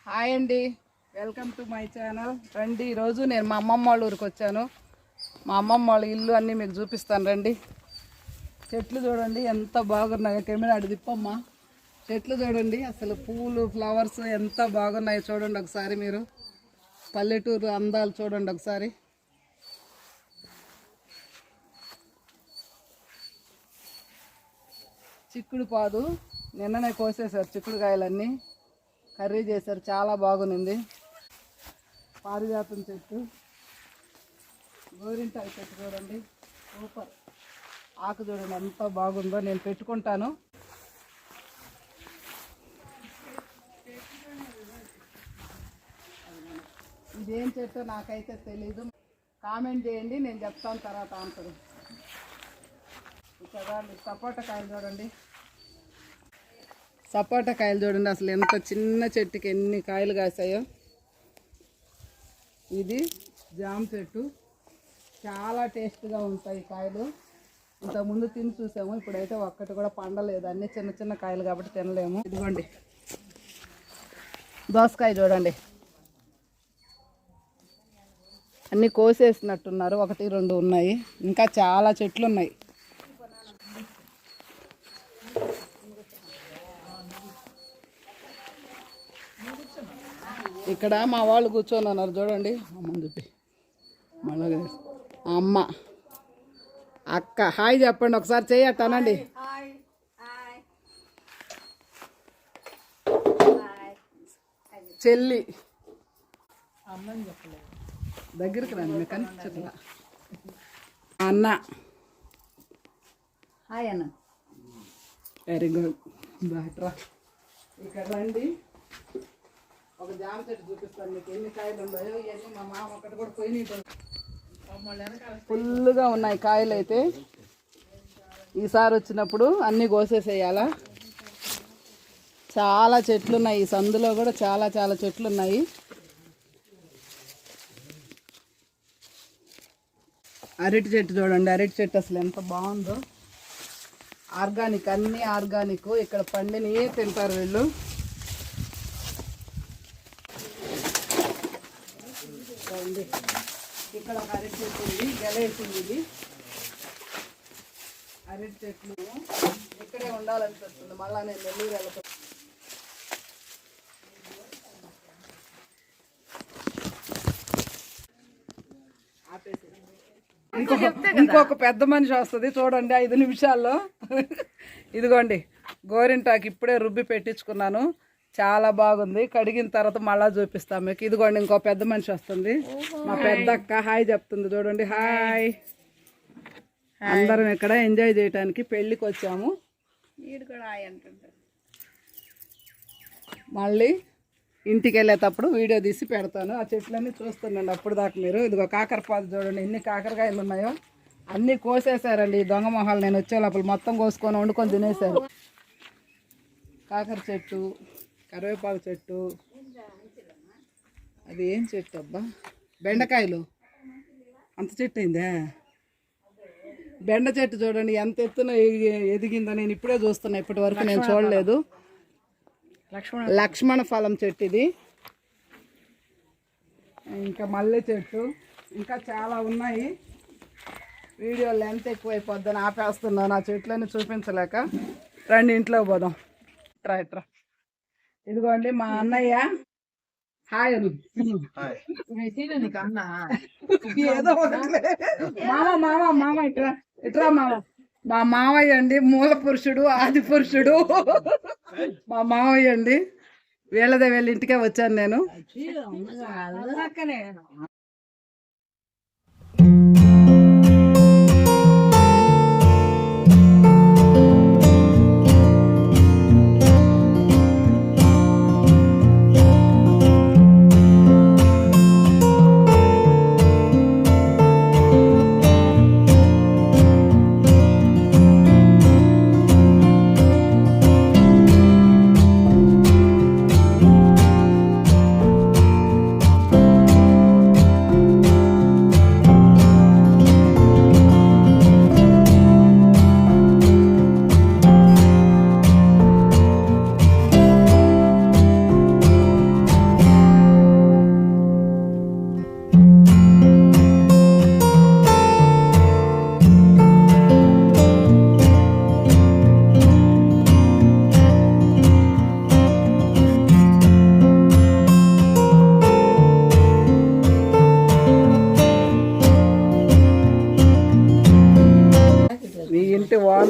Hi అండి, welcome to my channel. రండి, ఈరోజు నేను మా అమ్మమ్మ వాళ్ళ ఊరికి వచ్చాను. మా అమ్మమ్మ వాళ్ళ ఇల్లు అన్నీ మీకు చూపిస్తాను రండి. చెట్లు చూడండి ఎంత బాగున్నాయో. కెమెరా అడి తిప్పమ్మా. చెట్లు చూడండి, అసలు పూలు ఫ్లవర్స్ ఎంత బాగున్నాయో చూడండి ఒకసారి. మీరు పల్లెటూరు అందాలు చూడండి ఒకసారి. చిక్కుడు పాదు నిన్ననే కోసేసారు, చిక్కుడుకాయలన్నీ కర్రీ చేశారు, చాలా బాగుంది. పారిజాతం చెట్టు, గోరింటాకు చెట్టు చూడండి, సూపర్. ఆకు చూడండి ఎంత బాగుందో, నేను పెట్టుకుంటాను. ఇదేం చెట్టో నాకైతే తెలీదు, కామెంట్ చేయండి, నేను చెప్తాను తర్వాత ఆన్సర్. ఇక్కడ సపోటా కాయలు చూడండి, సపోటా కాయలు చూడండి, అసలు ఎంత చిన్న చెట్టుకి ఎన్ని కాయలు కాసాయో. ఇది జామ చెట్టు, చాలా టేస్ట్గా ఉంటాయి కాయలు. ఇంతకుముందు తిని చూసాము, ఇప్పుడైతే ఒక్కటి కూడా పండలేదు, అన్నీ చిన్న చిన్న కాయలు కాబట్టి తినలేము. ఇదిగోండి దోసకాయ చూడండి, అన్నీ కోసేసినట్టున్నారు, 1, 2 ఉన్నాయి, ఇంకా చాలా చెట్లు ఉన్నాయి. ఇక్కడ మా వాళ్ళు కూర్చొని ఉన్నారు చూడండి. అమ్మని చెప్పి మళ్ళీ అమ్మ అక్క హాయ్ చెప్పండి ఒకసారి, చేయటానండి. చెల్లి అమ్మని చెప్పలేదు, దగ్గరికి రండి, మీకు కనిపించట్లా. అన్న హాయ్ అన్న. Very good, Batra. ఇక్కడ రండి, ఒక జామ చెట్టు చూపిస్తాను మీకు, ఎన్ని కాయలు ఉన్నాయో. ఇవన్నీ మా మామ ఒకటి కూడా పోయినాయి, ఫుల్గా ఉన్నాయి కాయలు. అయితే ఈసారి వచ్చినప్పుడు అన్నీ కోసేసేయాలా. చాలా చెట్లు ఉన్నాయి, ఈ సందులో కూడా చాలా చాలా చెట్లు ఉన్నాయి. అరటి చెట్టు చూడండి, అరటి చెట్టు అసలు ఎంత బాగుందో. ఆర్గానిక్, అన్నీ ఆర్గానిక్, ఇక్కడ పండిని తింటారు వీళ్ళు. ఇక్కడ ఒక అరటి చెట్టు ఉంది, గెలేసింది. ఇది అరటి చెట్లు ఇక్కడే ఉండాలనిపిస్తుంది, మళ్ళీ నేను నెల్లూరు వెళ్తాను. ఇంకొక పెద్ద మనిషి వస్తుంది చూడండి 5 నిమిషాల్లో. ఇదిగోండి గోరింటాకు ఇప్పుడే రుబ్బి పెట్టించుకున్నాను, చాలా బాగుంది. కడిగిన తర్వాత మళ్ళా చూపిస్తాం మీకు. ఇదిగోండి ఇంకో పెద్ద మనిషి వస్తుంది, మా పెద్ద అక్క హాయ్ చెప్తుంది చూడండి. హాయ్. అందరం ఇక్కడ ఎంజాయ్ చేయడానికి పెళ్ళికి వచ్చాము. మళ్ళీ ఇంటికి వెళ్ళేటప్పుడు వీడియో తీసి పెడతాను. ఆ చెట్లన్నీ చూస్తుండండి అప్పుడు దాకా మీరు. ఇదిగో కాకరపాదు చూడండి, ఎన్ని కాకరకాయలు ఉన్నాయో. అన్నీ కోసేసారండి ఈ దొంగ మొహాలు. నేను వచ్చే లోపల మొత్తం కోసుకొని వండుకొని తినేసారు. కాకర చెట్టు, కరివేపాకు చెట్టు, అది ఏం చెట్టు అబ్బా, బెండకాయలు. అంత చెట్టు అయిందా? బెండ చెట్టు చూడండి ఎంత ఎత్తున ఎదిగిందో, నేను ఇప్పుడే చూస్తున్నా, ఇప్పటి వరకు నేను చూడలేదు. లక్ష్మణ ఫలం చెట్టు ఇది. ఇంకా మల్లె చెట్టు, ఇంకా చాలా ఉన్నాయి. వీడియో లెంత్ ఎక్కువైపోద్దని ఆపేస్తున్నాను, ఆ చెట్లన్నీ చూపించలేక. రండి ఇంట్లో పోదాం. ఇట్రా. ఇదిగోండి మా అన్నయ్య. హాయ్ అను. ఏదో మామ ఇట్రా మామ. మా మావయ్య అండి, మూల పురుషుడు, ఆది పురుషుడు మా మావయ్య అండి. వీళ్ళ ఇంటికే వచ్చాను నేను.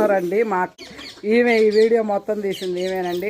ఓనర్ అండి. ఈమె ఈ వీడియో మొత్తం తీసింది ఈమెనండి.